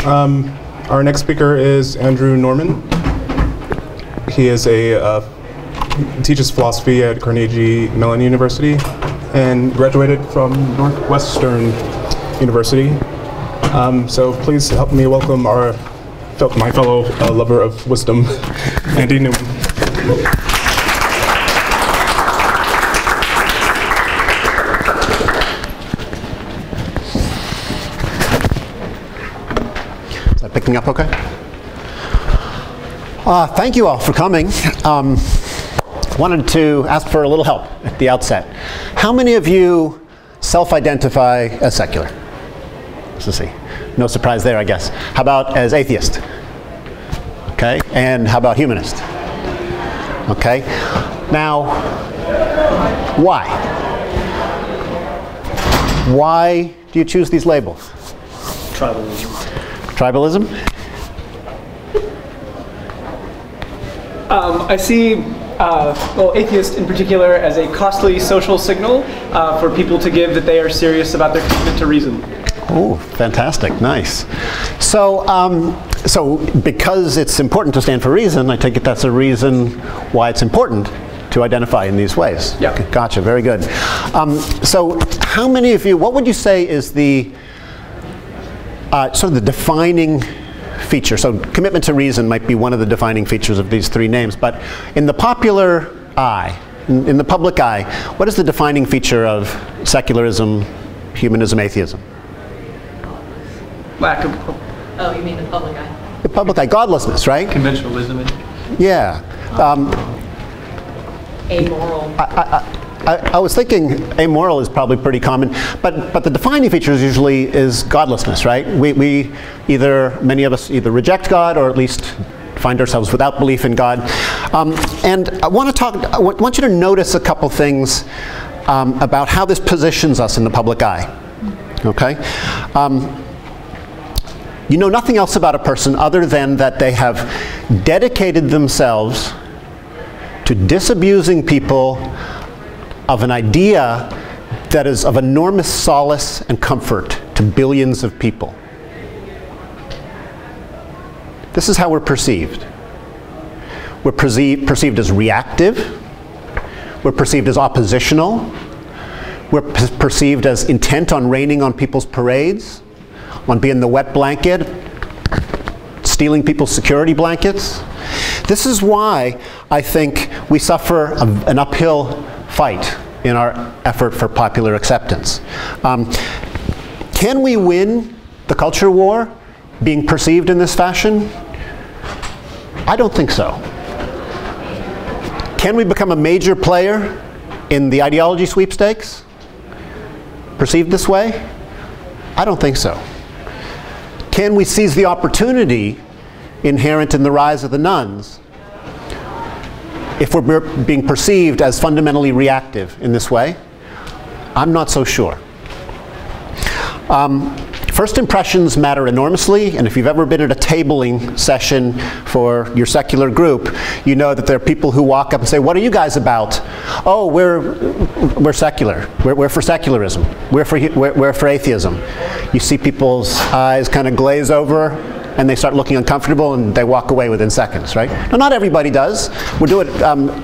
Our next speaker is Andrew Norman. He is teaches philosophy at Carnegie Mellon University and graduated from Northwestern University. So please help me welcome my fellow lover of wisdom, Andy Newman. Picking up okay? Thank you all for coming. Wanted to ask for a little help at the outset. How many of you self-identify as secular? Let's see. No surprise there, I guess. How about as atheist? Okay. And how about humanist? Okay. Now, why? Why do you choose these labels? Tribalism. Tribalism? I see, atheist in particular, as a costly social signal for people to give that they are serious about their commitment to reason. Oh, fantastic, nice. So, so because it's important to stand for reason, I take it that's a reason why it's important to identify in these ways. Yeah. Okay, gotcha, very good. So how many of you, what would you say is the sort of the defining feature? So commitment to reason might be one of the defining features of these three names, but in the popular eye, in the public eye, what is the defining feature of secularism, humanism, atheism? Lack of... Oh, you mean the public eye? The public eye, godlessness, right? Conventionalism. Yeah. Amoral. I was thinking amoral is probably pretty common, but the defining feature usually is godlessness, right? Many of us either reject God or at least find ourselves without belief in God. And I want you to notice a couple things about how this positions us in the public eye, okay? You know nothing else about a person other than that they have dedicated themselves to disabusing people of an idea that is of enormous solace and comfort to billions of people. This is how we're perceived. We're perceived as reactive. We're perceived as oppositional. We're perceived as intent on raining on people's parades, on being the wet blanket, stealing people's security blankets. This is why I think we suffer an uphill fight in our effort for popular acceptance. Can we win the culture war being perceived in this fashion? I don't think so. Can we become a major player in the ideology sweepstakes perceived this way? I don't think so. Can we seize the opportunity inherent in the rise of the nuns if we're being perceived as fundamentally reactive in this way? I'm not so sure. First impressions matter enormously, and if you've ever been at a tabling session for your secular group, you know that there are people who walk up and say, "What are you guys about?" "Oh, we're secular. We're for secularism. We're for atheism." You see people's eyes kind of glaze over, and they start looking uncomfortable, and they walk away within seconds, right? Now, not everybody does. We're doing,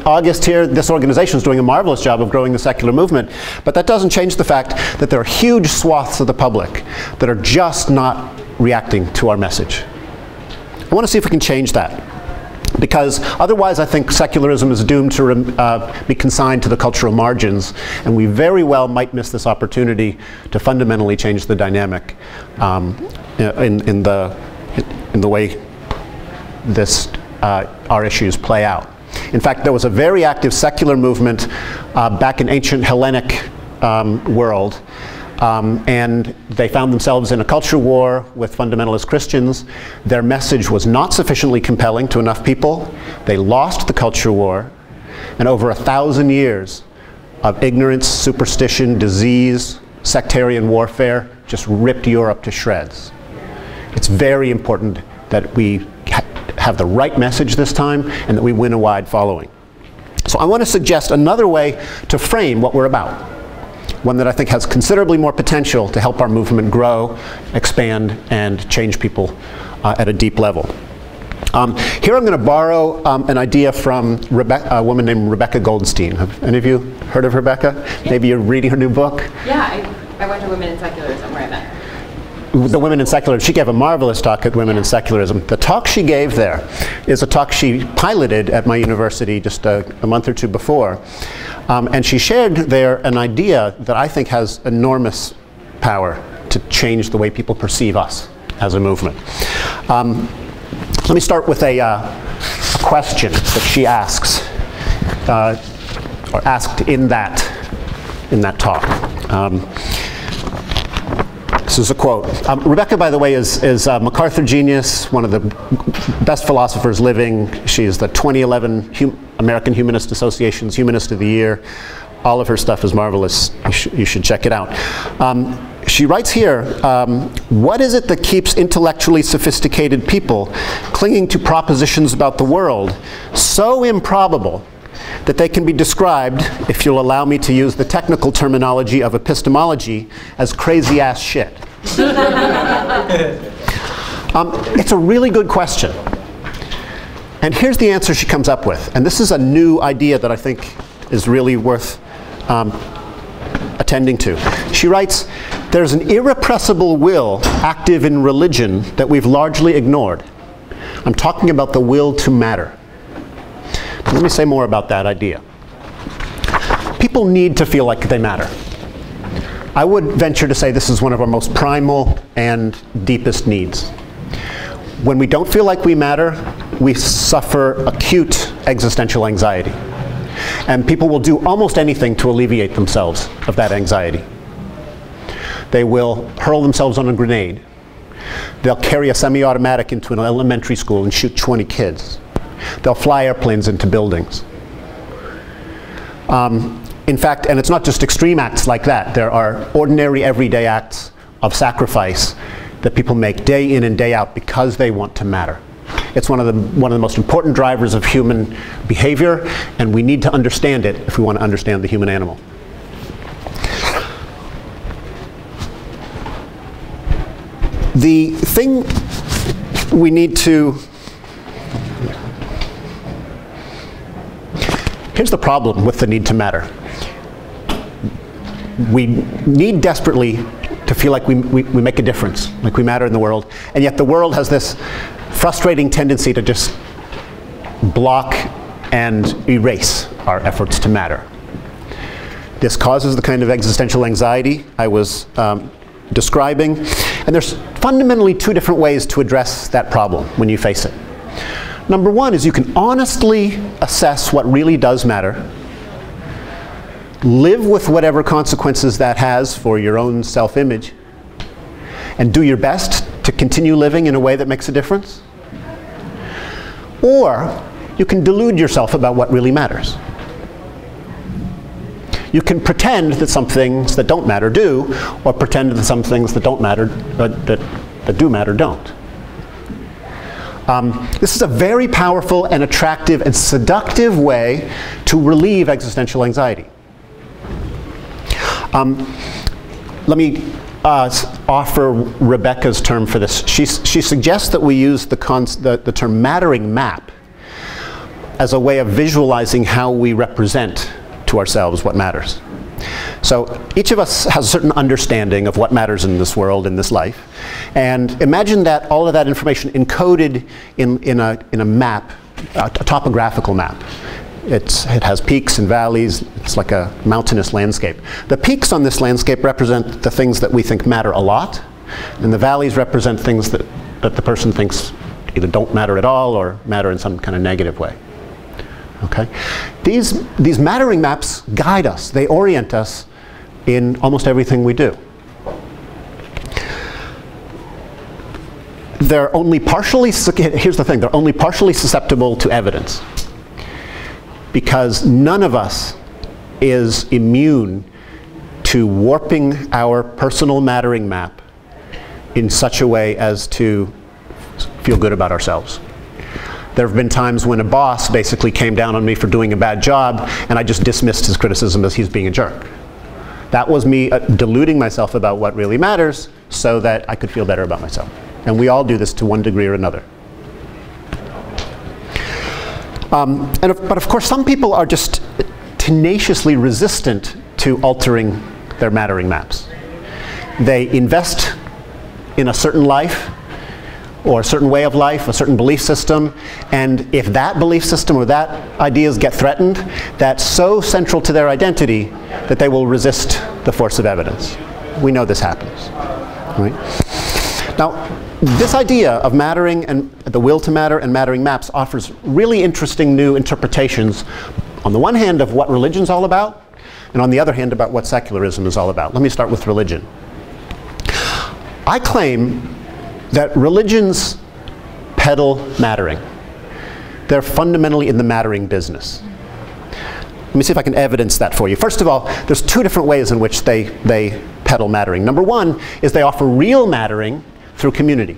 August here, this organization is doing a marvelous job of growing the secular movement, but that doesn't change the fact that there are huge swaths of the public that are just not reacting to our message. I want to see if we can change that, because otherwise I think secularism is doomed to be consigned to the cultural margins, and we very well might miss this opportunity to fundamentally change the dynamic in the way our issues play out. In fact, there was a very active secular movement back in ancient Hellenic world, and they found themselves in a culture war with fundamentalist Christians. Their message was not sufficiently compelling to enough people. They lost the culture war, and over 1,000 years of ignorance, superstition, disease, sectarian warfare just ripped Europe to shreds. It's very important that we have the right message this time and that we win a wide following. So I want to suggest another way to frame what we're about. one that I think has considerably more potential to help our movement grow, expand, and change people at a deep level. Here I'm going to borrow an idea from a woman named Rebecca Goldstein. Have any of you heard of Rebecca? Yeah. Maybe you're reading her new book? Yeah, I went to Women in Secularism where I met her. The Women in Secularism. She gave a marvelous talk at Women in Secularism. The talk she gave there is a talk she piloted at my university just a month or two before. And she shared there an idea that I think has enormous power to change the way people perceive us as a movement. Let me start with a question that she asks, or asked in that talk. This is a quote. Rebecca, by the way, is a MacArthur genius, one of the best philosophers living. She's the 2011 American Humanist Association's Humanist of the Year. All of her stuff is marvelous. You should check it out. She writes here, what is it that keeps intellectually sophisticated clinging to propositions about the world so improbable that they can be described, if you'll allow me to use the technical terminology of epistemology, as crazy-ass shit? It's a really good question. And here's the answer she comes up with. And this is a new idea that I think is really worth attending to. She writes, there's an irrepressible will active in religion that we've largely ignored. I'm talking about the will to matter. Let me say more about that idea. People need to feel like they matter. I would venture to say this is one of our most primal and deepest needs. When we don't feel like we matter, we suffer acute existential anxiety. And people will do almost anything to alleviate themselves of that anxiety. They will hurl themselves on a grenade. They'll carry a semi-automatic into an elementary school and shoot 20 kids. They'll fly airplanes into buildings. In fact, and it's not just extreme acts like that. There are ordinary, everyday acts of sacrifice that people make day in and day out because they want to matter. It's one of the most important drivers of human behavior, and we need to understand it if we want to understand the human animal. The thing we need to... Here's the problem with the need to matter. We need desperately to feel like we make a difference, like we matter in the world, and yet the world has this frustrating tendency to just block and erase our efforts to matter. This causes the kind of existential anxiety I was describing, and there's fundamentally two different ways to address that problem when you face it. Number one is you can honestly assess what really does matter, live with whatever consequences that has for your own self-image, and do your best to continue living in a way that makes a difference. Or you can delude yourself about what really matters. You can pretend that some things that don't matter do, or pretend that some things that don't matter, that do matter don't. This is a very powerful and attractive and seductive way to relieve existential anxiety. Let me offer Rebecca's term for this. She suggests that we use the term mattering map as a way of visualizing how we represent to ourselves what matters. So each of us has a certain understanding of what matters in this world, in this life. And imagine that all of that information encoded in a map, a topographical map. It has peaks and valleys. It's like a mountainous landscape. The peaks on this landscape represent the things that we think matter a lot, and the valleys represent things that the person thinks either don't matter at all or matter in some kind of negative way. Okay? These mattering maps guide us. They orient us in almost everything we do. They're only partially, here's the thing, they're only partially susceptible to evidence, because none of us is immune to warping our personal mattering map in such a way as to feel good about ourselves. There have been times when a boss basically came down on me for doing a bad job, and I just dismissed his criticism as he's being a jerk. That was me deluding myself about what really matters so that I could feel better about myself. And we all do this to one degree or another. But of course, some people are just tenaciously resistant to altering their mattering maps. They invest in a certain life, or a certain way of life, a certain belief system, and if that belief system or that ideas get threatened, that's so central to their identity that they will resist the force of evidence. We know this happens, right? Now, this idea of mattering and the will to matter and mattering maps offers really interesting new interpretations, on the one hand of what religion's all about, and on the other hand about what secularism is all about. Let me start with religion. I claim that religions peddle mattering. They're fundamentally in the mattering business. Let me see if I can evidence that for you. First of all, there's two different ways in which they peddle mattering. Number one is they offer real mattering through community.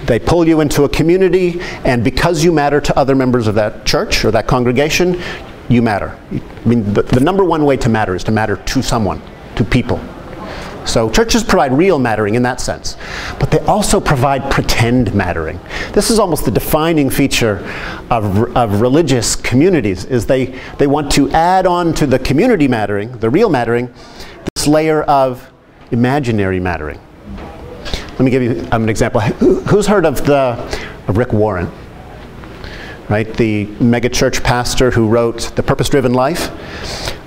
They pull you into a community, and because you matter to other members of that church or that congregation, you matter. I mean, the number one way to matter is to matter to someone, to people. So churches provide real mattering in that sense, but they also provide pretend mattering. This is almost the defining feature of religious communities, is they want to add on to the community mattering, the real mattering, this layer of imaginary mattering. Let me give you an example. Who's heard of Rick Warren? Right, the megachurch pastor who wrote The Purpose-Driven Life.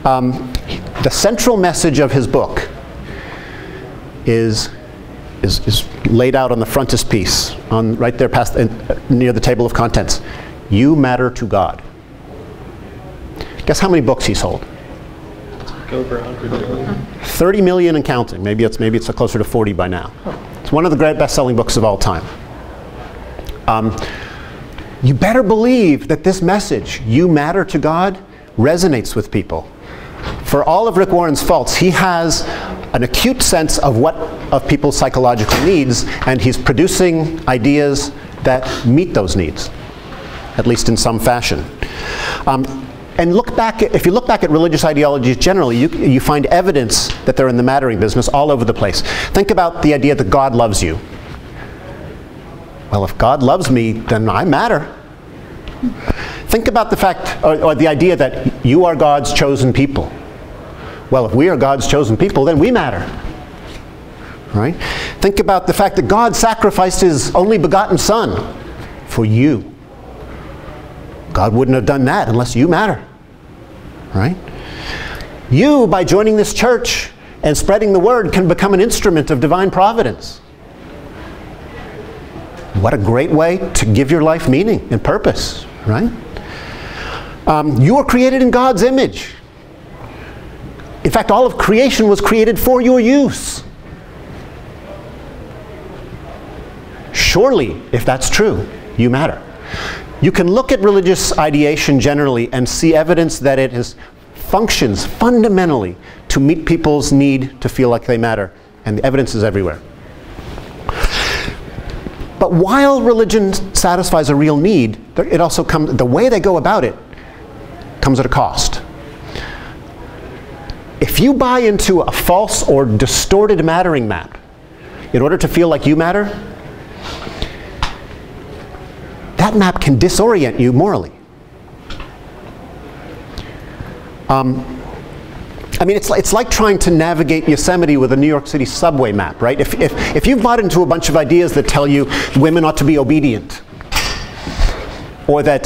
The central message of his book is laid out on the frontispiece, right there near the table of contents. You matter to God. Guess how many books he sold? Over 100 million. 30 million and counting. Maybe it's closer to 40 by now. It's one of the great best-selling books of all time. You better believe that this message, you matter to God, resonates with people. For all of Rick Warren's faults, he has an acute sense of people's psychological needs, and he's producing ideas that meet those needs, at least in some fashion. And if you look back at religious ideologies generally, you find evidence that they're in the mattering business all over the place. Think about the idea that God loves you. Well, if God loves me, then I matter. Think about the fact, or the idea that you are God's chosen people. Well, if we are God's chosen people, then we matter. Right? Think about the fact that God sacrificed His only begotten Son for you. God wouldn't have done that unless you matter. Right? You, by joining this church and spreading the word, can become an instrument of divine providence. What a great way to give your life meaning and purpose, right? You were created in God's image. In fact, all of creation was created for your use. Surely, if that's true, you matter. You can look at religious ideation generally and see evidence that it functions fundamentally to meet people's need to feel like they matter, and the evidence is everywhere. But while religion satisfies a real need, it also comes, the way they go about it comes at a cost. If you buy into a false or distorted mattering map in order to feel like you matter, that map can disorient you morally. I mean, it's like trying to navigate Yosemite with a New York City subway map, right? If you've bought into a bunch of ideas that tell you women ought to be obedient, or that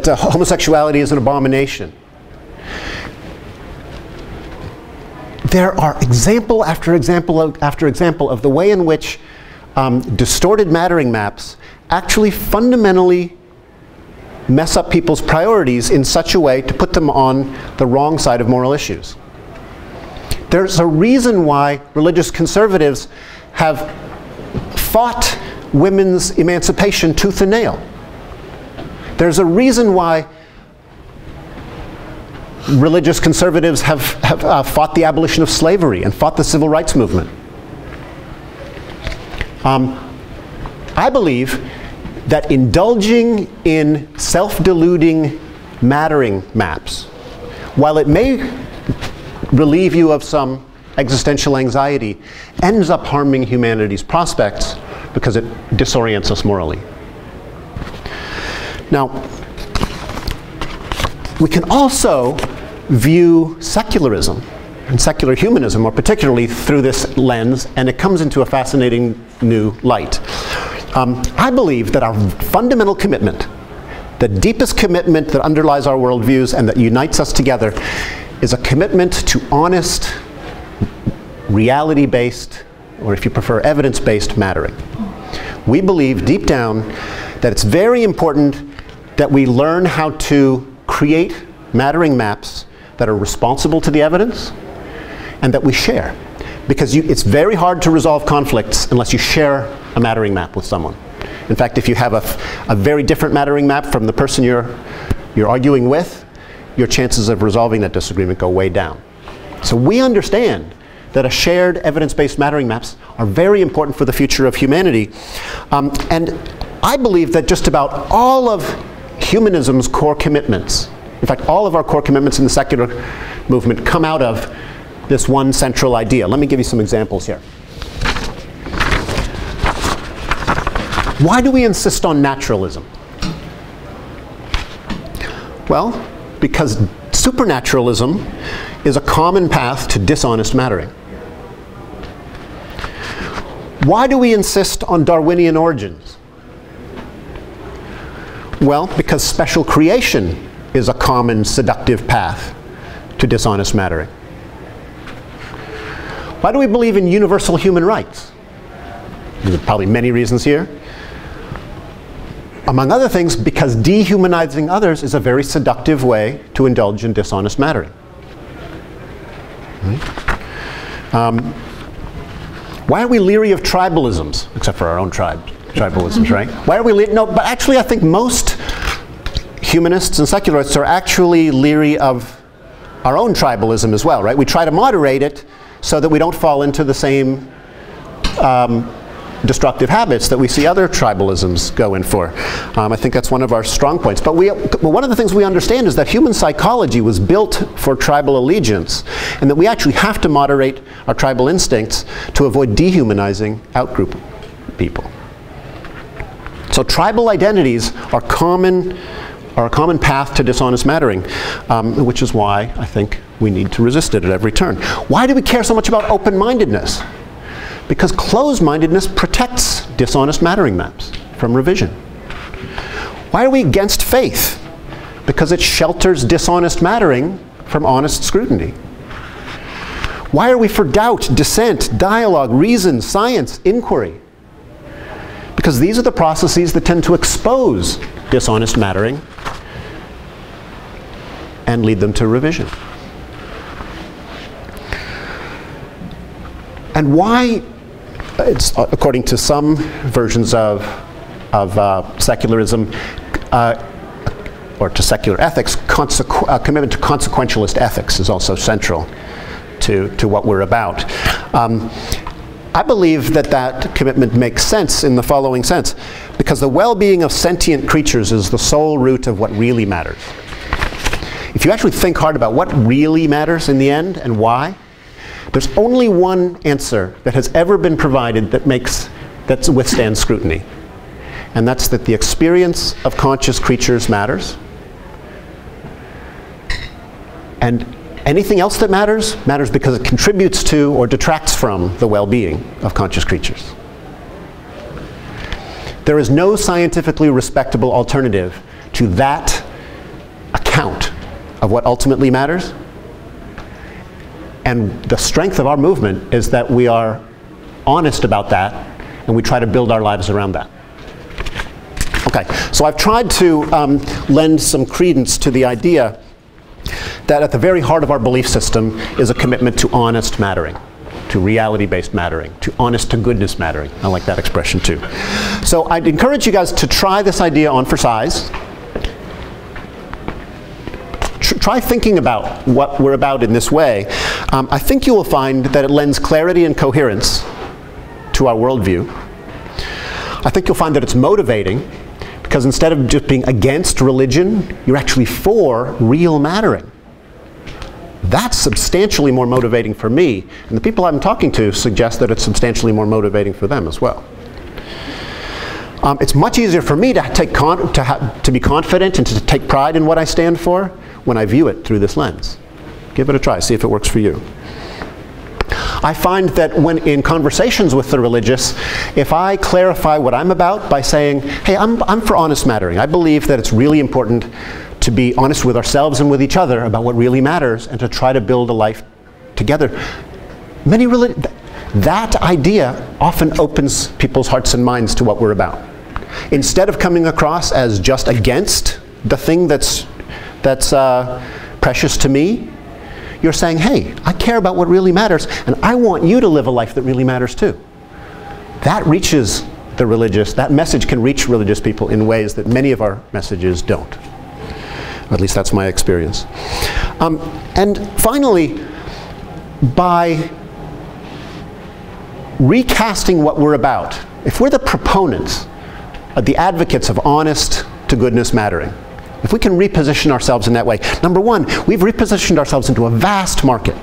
homosexuality is an abomination, there are example after example after example of the way in which distorted mattering maps actually fundamentally mess up people's priorities in such a way to put them on the wrong side of moral issues. There's a reason why religious conservatives have fought women's emancipation tooth and nail. There's a reason why religious conservatives have fought the abolition of slavery and fought the civil rights movement. I believe that indulging in self-deluding mattering maps, while it may relieve you of some existential anxiety, ends up harming humanity's prospects because it disorients us morally. Now, we can also view secularism and secular humanism more particularly through this lens, and it comes into a fascinating new light. I believe that our fundamental commitment, the deepest commitment that underlies our worldviews and that unites us together, is a commitment to honest, reality-based, or if you prefer, evidence-based mattering. We believe deep down that it's very important that we learn how to create mattering maps that are responsible to the evidence and that we share. Because it's very hard to resolve conflicts unless you share a mattering map with someone. In fact, if you have a very different mattering map from the person you're arguing with, your chances of resolving that disagreement go way down. So we understand that a shared evidence-based mattering maps are very important for the future of humanity. And I believe that just about all of humanism's core commitments, in fact, all of our core commitments in the secular movement come out of this one central idea. Let me give you some examples here. Why do we insist on naturalism? Well, because supernaturalism is a common path to dishonest mattering. Why do we insist on Darwinian origins? Well, because special creation is a common seductive path to dishonest mattering. Why do we believe in universal human rights? There are probably many reasons here. Among other things, because dehumanizing others is a very seductive way to indulge in dishonest mattering. Why are we leery of tribalisms, except for our own tribalisms, right? Why are we no, but actually I think most humanists and secularists are actually leery of our own tribalism as well, right? We try to moderate it so that we don't fall into the same destructive habits that we see other tribalisms go in for. I think that's one of our strong points. But one of the things we understand is that human psychology was built for tribal allegiance, and that we actually have to moderate our tribal instincts to avoid dehumanizing outgroup people. So tribal identities are a common path to dishonest mattering, which is why I think we need to resist it at every turn. Why do we care so much about open-mindedness? Because closed-mindedness protects dishonest mattering maps from revision. Why are we against faith? Because it shelters dishonest mattering from honest scrutiny. Why are we for doubt, dissent, dialogue, reason, science, inquiry? Because these are the processes that tend to expose dishonest mattering and lead them to revision. And why, it's, according to some versions of secularism, or to secular ethics, commitment to consequentialist ethics is also central to what we're about. I believe that that commitment makes sense in the following sense, because the well-being of sentient creatures is the sole root of what really matters. If you actually think hard about what really matters in the end and why, there's only one answer that has ever been provided that withstands scrutiny. And that's that the experience of conscious creatures matters. And anything else that matters because it contributes to or detracts from the well-being of conscious creatures. There is no scientifically respectable alternative to that account of what ultimately matters. And the strength of our movement is that we are honest about that, and we try to build our lives around that. Okay, so I've tried to lend some credence to the idea that at the very heart of our belief system is a commitment to honest mattering, to reality-based mattering, to honest-to-goodness mattering. I like that expression too. So I'd encourage you guys to try this idea on for size. Try thinking about what we're about in this way. I think you will find that it lends clarity and coherence to our worldview. I think you'll find that it's motivating, because instead of just being against religion, you're actually for real mattering. That's substantially more motivating for me, and the people I'm talking to suggest that it's substantially more motivating for them as well. It's much easier for me to be confident and to take pride in what I stand for when I view it through this lens. Give it a try, see if it works for you. I find that when in conversations with the religious, if I clarify what I'm about by saying, hey, I'm for honest mattering. I believe that it's really important to be honest with ourselves and with each other about what really matters and to try to build a life together. That idea often opens people's hearts and minds to what we're about. Instead of coming across as just against the thing that's precious to me, you're saying, hey, I care about what really matters, and I want you to live a life that really matters too. That reaches the religious, that message can reach religious people in ways that many of our messages don't. At least that's my experience. And finally, by recasting what we're about, if we're the proponents, the advocates of honest to goodness mattering, if we can reposition ourselves in that way, number one, we've repositioned ourselves into a vast market.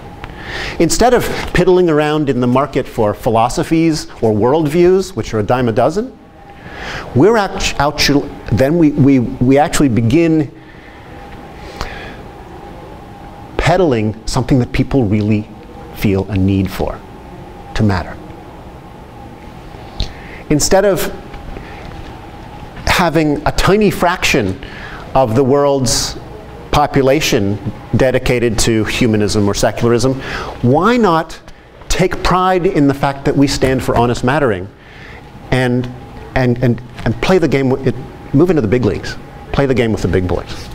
Instead of piddling around in the market for philosophies or worldviews, which are a dime a dozen, we actually begin peddling something that people really feel a need for, to matter. Instead of having a tiny fraction of the world's population dedicated to humanism or secularism, why not take pride in the fact that we stand for honest mattering and play the game, move into the big leagues, play the game with the big boys.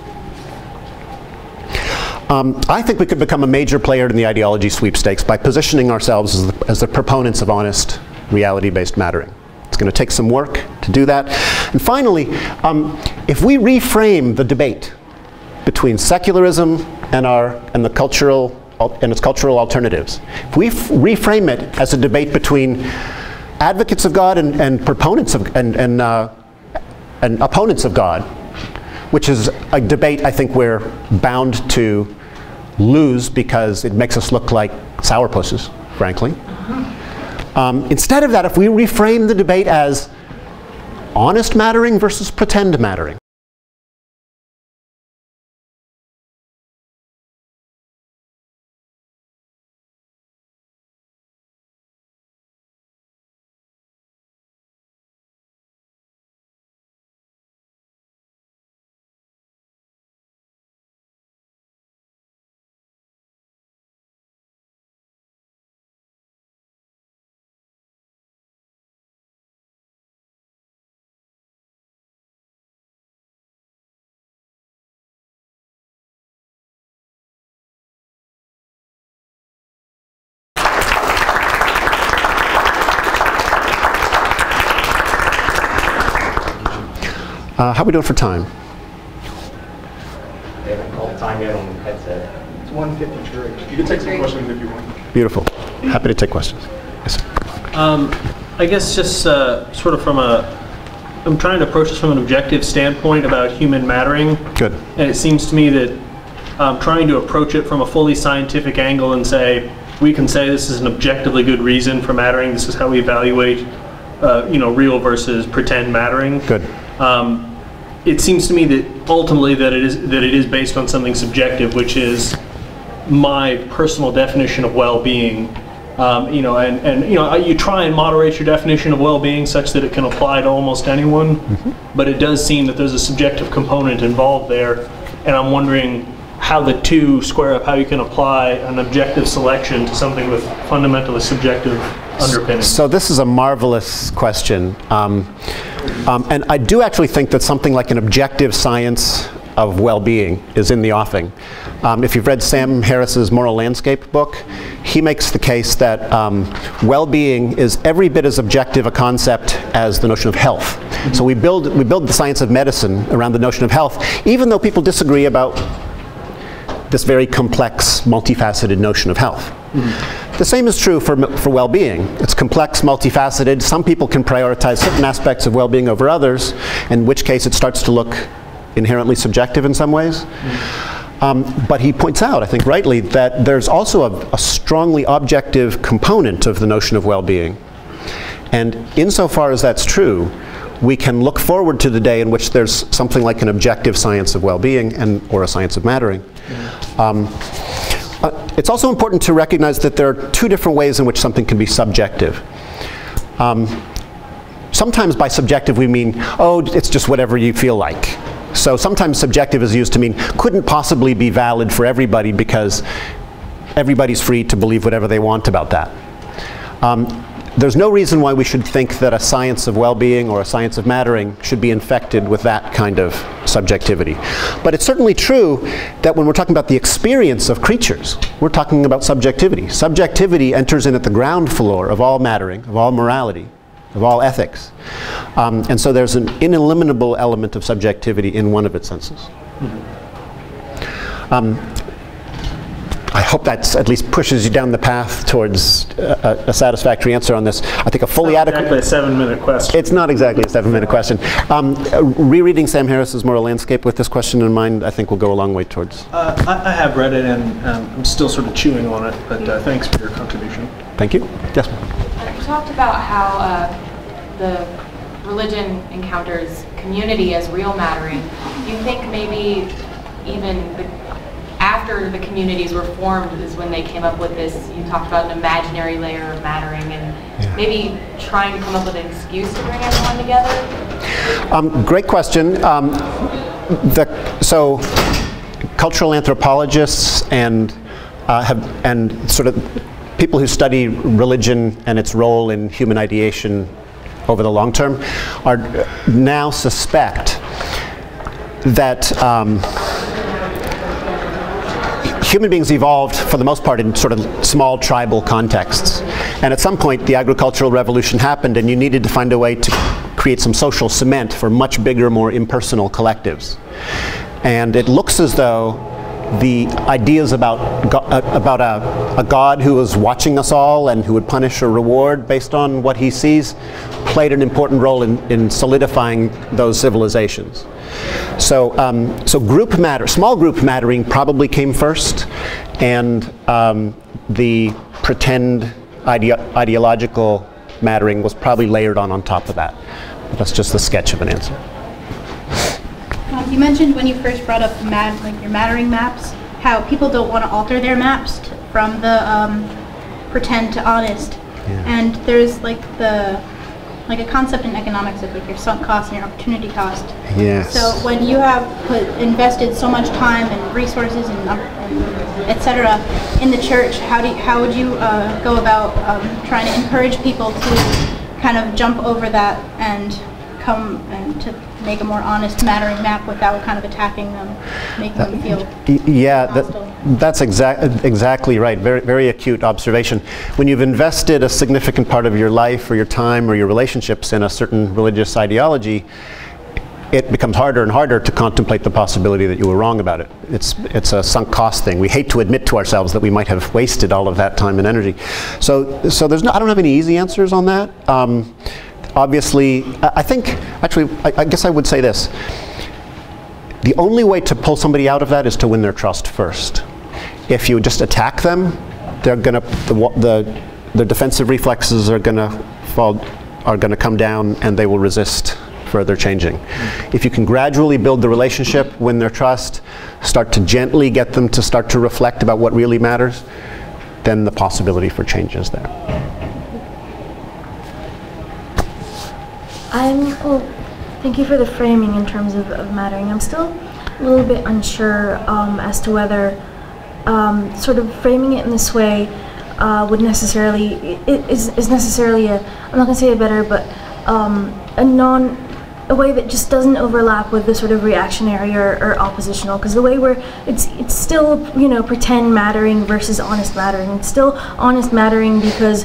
I think we could become a major player in the ideology sweepstakes by positioning ourselves as the proponents of honest, reality-based mattering. It's going to take some work to do that. And finally, if we reframe the debate between secularism and its cultural alternatives, if we reframe it as a debate between advocates of God and proponents of and opponents of God, which is a debate I think we're bound to lose because it makes us look like sourpusses, frankly. Instead of that, if we reframe the debate as honest mattering versus pretend mattering. How are we doing for time? They haven't called time yet on the headset. It's 1:53. You can take some questions if you want. Beautiful. Happy to take questions. Yes, sir. I guess just sort of I'm trying to approach this from an objective standpoint about human mattering. Good. And it seems to me that I'm trying to approach it from a fully scientific angle and say, we can say this is an objectively good reason for mattering. This is how we evaluate, real versus pretend mattering. Good. It seems to me that ultimately that it is based on something subjective, which is my personal definition of well-being. You try and moderate your definition of well-being such that it can apply to almost anyone, but it does seem that there's a subjective component involved there, and I'm wondering how the two square up, how you can apply an objective selection to something with fundamentally subjective underpinnings. So this is a marvelous question. And I do actually think that something like an objective science of well-being is in the offing. If you've read Sam Harris's Moral Landscape book, he makes the case that well-being is every bit as objective a concept as the notion of health. So we build the science of medicine around the notion of health, even though people disagree about this very complex, multifaceted notion of health. The same is true for well-being. It's complex, multifaceted. Some people can prioritize certain aspects of well-being over others, in which case it starts to look inherently subjective in some ways. But he points out, I think rightly, that there's also a strongly objective component of the notion of well-being. And insofar as that's true, we can look forward to the day in which there's something like an objective science of well-being or a science of mattering. It's also important to recognize that there are two different ways in which something can be subjective. Sometimes by subjective we mean, oh, it's just whatever you feel like. So sometimes subjective is used to mean couldn't possibly be valid for everybody because everybody's free to believe whatever they want about that. There's no reason why we should think that a science of well-being or a science of mattering should be infected with that kind of subjectivity. But it's certainly true that when we're talking about the experience of creatures, we're talking about subjectivity. Subjectivity enters in at the ground floor of all mattering, of all morality, of all ethics. And so there's an ineliminable element of subjectivity in one of its senses. I hope that at least pushes you down the path towards a satisfactory answer on this. I think a fully adequate... It's not exactly a 7-minute question. It's not exactly a 7-minute question. Rereading Sam Harris's Moral Landscape with this question in mind, I think will go a long way towards... I have read it, and I'm still sort of chewing on it, but thanks for your contribution. Thank you. Yes? You talked about how the religion encounters community as real mattering. Do you think maybe even after the communities were formed is when they came up with this, you talked about an imaginary layer of mattering, and maybe trying to come up with an excuse to bring everyone together? Great question. So cultural anthropologists and sort of people who study religion and its role in human ideation over the long term are now suspect that human beings evolved, for the most part, in sort of small tribal contexts. And at some point, the agricultural revolution happened, and you needed to find a way to create some social cement for much bigger, more impersonal collectives. And it looks as though the ideas about a God who was watching us all and who would punish or reward based on what he sees played an important role in solidifying those civilizations. So, group matter, small group mattering probably came first, and the pretend ideological mattering was probably layered on top of that. That's just the sketch of an answer. You mentioned when you first brought up your mattering maps, how people don't want to alter their maps from the pretend to honest, and there's like a concept in economics of like your sunk cost and your opportunity cost. Yes. So when you have invested so much time and resources and etc. in the church, how would you go about trying to encourage people to kind of jump over that and come and to make a more honest mattering map without kind of attacking them, making them feel that's exactly right. Very, very acute observation. When you've invested a significant part of your life or your time or your relationships in a certain religious ideology, it becomes harder and harder to contemplate the possibility that you were wrong about it. It's a sunk cost thing. We hate to admit to ourselves that we might have wasted all of that time and energy. So there's I don't have any easy answers on that. Obviously, I guess I would say this. The only way to pull somebody out of that is to win their trust first. If you just attack them, they're gonna their defensive reflexes are gonna come down, and they will resist further changing. If you can gradually build the relationship, win their trust, start to gently get them to start to reflect about what really matters, then the possibility for change is there. Thank you for the framing in terms of mattering. I'm still a little bit unsure as to whether sort of framing it in this way would necessarily, is necessarily I'm not going to say a better, but a way that just doesn't overlap with the sort of reactionary or oppositional, because the way it's still, pretend mattering versus honest mattering. It's still honest mattering because,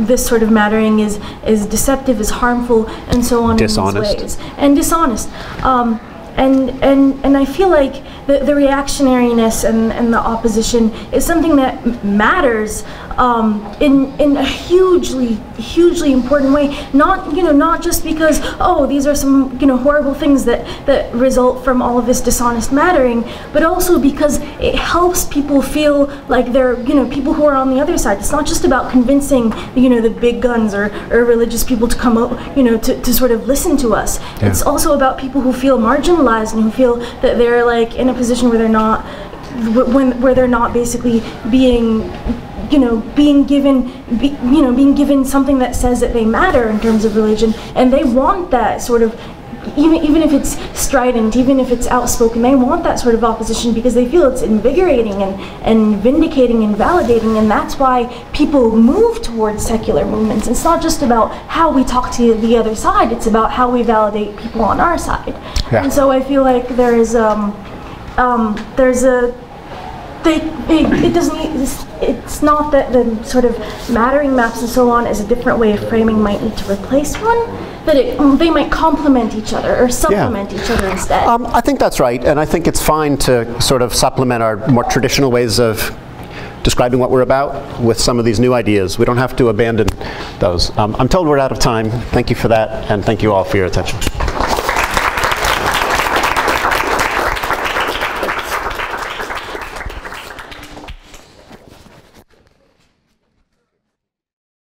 this sort of mattering is deceptive, is harmful, and so on. Dishonest. In these ways. And dishonest. And I feel like the reactionariness and the opposition is something that matters, in a hugely important way. Not just because, oh, these are some horrible things that result from all of this dishonest mattering, but also because it helps people feel like they're people who are on the other side. It's not just about convincing the big guns or religious people to come to sort of listen to us. Yeah. It's also about people who feel marginalized and who feel that they're like in a position where they're not basically being given something that says that they matter in terms of religion, and they want that sort of, even if it's strident, even if it's outspoken, they want that sort of opposition because they feel it's invigorating and vindicating and validating, and that's why people move towards secular movements. It's not just about how we talk to the other side, it's about how we validate people on our side. Yeah. And so I feel like it's not that the sort of mattering maps and so on is a different way of framing might need to replace one, that they might complement each other or supplement each other instead. I think that's right, and I think it's fine to sort of supplement our more traditional ways of describing what we're about with some of these new ideas. We don't have to abandon those. I'm told we're out of time. Thank you for that, and thank you all for your attention.